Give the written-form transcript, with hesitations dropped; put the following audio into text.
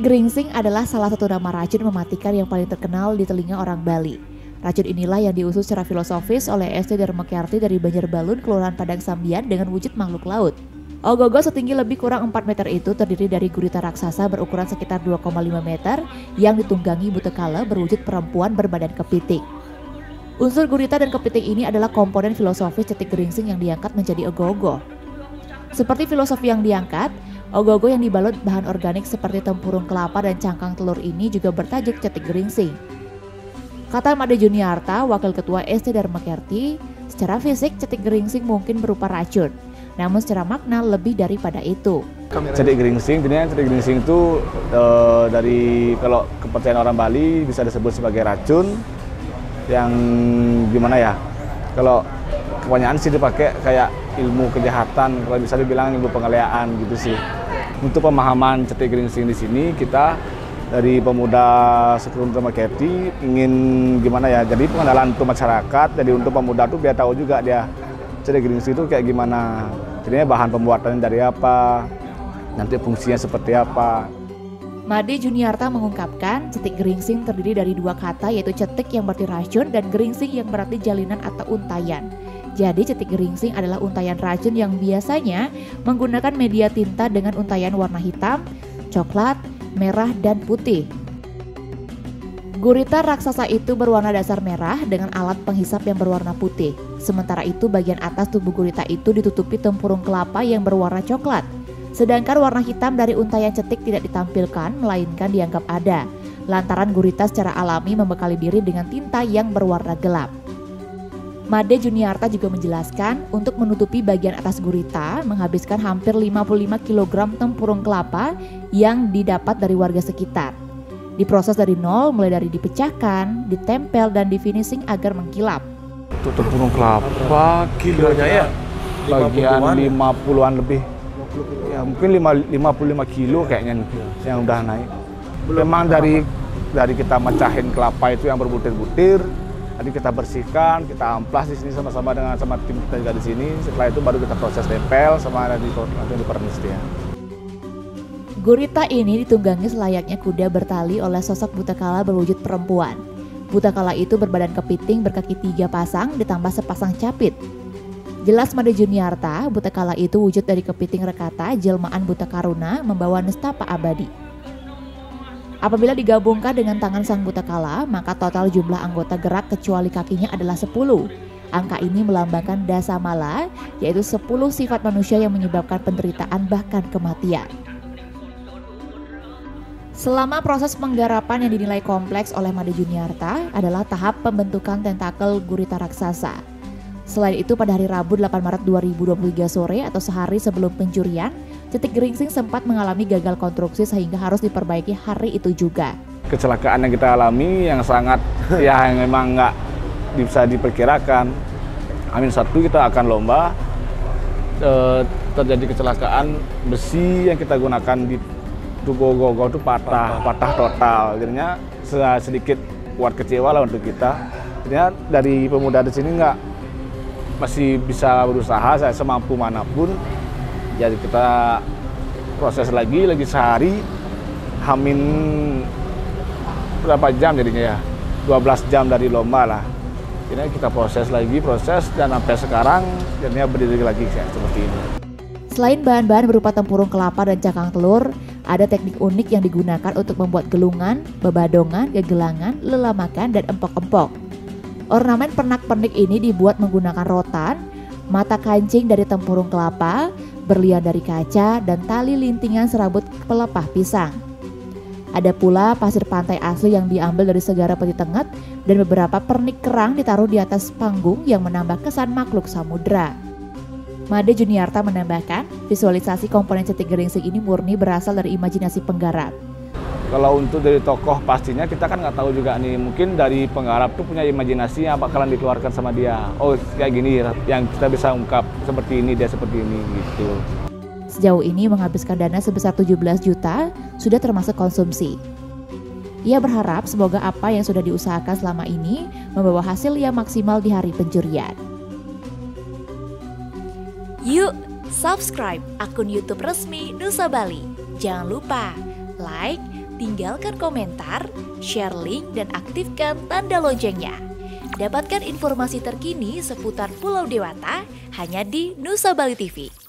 geringsing adalah salah satu nama racun mematikan yang paling terkenal di telinga orang Bali. Racun inilah yang diusut secara filosofis oleh Esti Dharmakyarti dari Banjarbalun, Kelurahan Padang Sambian dengan wujud makhluk laut. Ogogo setinggi lebih kurang 4 meter itu terdiri dari gurita raksasa berukuran sekitar 2,5 meter yang ditunggangi Butekala berwujud perempuan berbadan kepiting. Unsur gurita dan kepiting ini adalah komponen filosofis cetik geringsing yang diangkat menjadi ogogo. Seperti filosofi yang diangkat, ogogo yang dibalut bahan organik seperti tempurung kelapa dan cangkang telur ini juga bertajuk cetik geringsing. Kata Made Juniarta, Wakil Ketua Esti Dharmakyarti, secara fisik cetik geringsing mungkin berupa racun. Namun secara makna lebih daripada itu. Cetik geringsing, sebenarnya cetik geringsing itu dari kalau kepercayaan orang Bali bisa disebut sebagai racun yang gimana ya? Kalau kebanyakan sih dipakai kayak ilmu kejahatan, kalau bisa dibilang ilmu pengeliaan gitu sih. Untuk pemahaman cetik geringsing di sini kita dari pemuda Sekrun Dharmakyarti ingin gimana ya? Jadi pengenalan untuk masyarakat, jadi untuk pemuda tuh biar tahu juga dia cetik geringsing itu kayak gimana. Jadinya bahan pembuatannya dari apa, nanti fungsinya seperti apa. Made Juniarta mengungkapkan cetik geringsing terdiri dari dua kata yaitu cetik yang berarti racun dan geringsing yang berarti jalinan atau untayan. Jadi cetik geringsing adalah untayan racun yang biasanya menggunakan media tinta dengan untayan warna hitam, coklat, merah, dan putih. Gurita raksasa itu berwarna dasar merah dengan alat penghisap yang berwarna putih. Sementara itu bagian atas tubuh gurita itu ditutupi tempurung kelapa yang berwarna coklat. Sedangkan warna hitam dari untayan cetik tidak ditampilkan melainkan dianggap ada. Lantaran gurita secara alami membekali diri dengan tinta yang berwarna gelap. Made Juniarta juga menjelaskan untuk menutupi bagian atas gurita menghabiskan hampir 55 kg tempurung kelapa yang didapat dari warga sekitar. Diproses dari nol mulai dari dipecahkan, ditempel, dan difinishing agar mengkilap. Untuk tempurung kelapa kilonya ya bagian 50-an lebih. Ya mungkin 55 kilo kayaknya nih, yang udah naik. Memang dari kita mecahin kelapa itu yang berbutir-butir, tadi kita bersihkan, kita amplas di sini sama-sama dengan tim kita juga di sini. Setelah itu baru kita proses tempel sama nanti dipernis dia. Gurita ini ditunggangi selayaknya kuda bertali oleh sosok Butekala berwujud perempuan. Butekala itu berbadan kepiting berkaki 3 pasang ditambah sepasang capit. Jelas Made Juniarta, Butekala itu wujud dari kepiting rekata jelmaan Butekaruna membawa nestapa abadi. Apabila digabungkan dengan tangan sang Butekala, maka total jumlah anggota gerak kecuali kakinya adalah 10. Angka ini melambangkan dasamala, yaitu 10 sifat manusia yang menyebabkan penderitaan bahkan kematian. Selama proses penggarapan yang dinilai kompleks oleh Made Juniarta adalah tahap pembentukan tentakel gurita raksasa. Selain itu pada hari Rabu 8 Maret 2023 sore atau sehari sebelum pencurian, cetik geringsing sempat mengalami gagal konstruksi sehingga harus diperbaiki hari itu juga. Kecelakaan yang kita alami yang sangat yang memang nggak bisa diperkirakan. Amin 1 kita akan lomba, terjadi kecelakaan besi yang kita gunakan di tubuh ogogo itu patah total. Jadinya sedikit buat kecewa lah untuk kita. Jadinya dari pemuda di sini masih bisa berusaha saya semampu manapun. Jadi kita proses lagi sehari, hamin berapa jam jadinya ya? 12 jam dari lomba lah. Jadinya kita proses dan sampai sekarang jadinya berdiri lagi kayak seperti ini. Selain bahan-bahan berupa tempurung kelapa dan cangkang telur, ada teknik unik yang digunakan untuk membuat gelungan, bebadongan, gegelangan, lelamakan, dan empok-empok. Ornamen pernak-pernik ini dibuat menggunakan rotan, mata kancing dari tempurung kelapa, berlian dari kaca, dan tali lintingan serabut pelepah pisang. Ada pula pasir pantai asli yang diambil dari Segara Peti Tenget dan beberapa pernik kerang ditaruh di atas panggung yang menambah kesan makhluk samudra. Made Juniarta menambahkan, visualisasi komponen cetik geringsing ini murni berasal dari imajinasi penggarap. Kalau untuk dari tokoh pastinya kita kan nggak tahu juga nih, mungkin dari penggarap tuh punya imajinasi yang bakalan dikeluarkan sama dia. Oh kayak gini yang kita bisa ungkap, seperti ini dia seperti ini gitu. Sejauh ini menghabiskan dana sebesar 17 juta sudah termasuk konsumsi. Ia berharap semoga apa yang sudah diusahakan selama ini membawa hasil yang maksimal di hari pencurian. Yuk, subscribe akun YouTube resmi Nusa Bali. Jangan lupa like, tinggalkan komentar, share link, dan aktifkan tanda loncengnya. Dapatkan informasi terkini seputar Pulau Dewata hanya di Nusa Bali TV.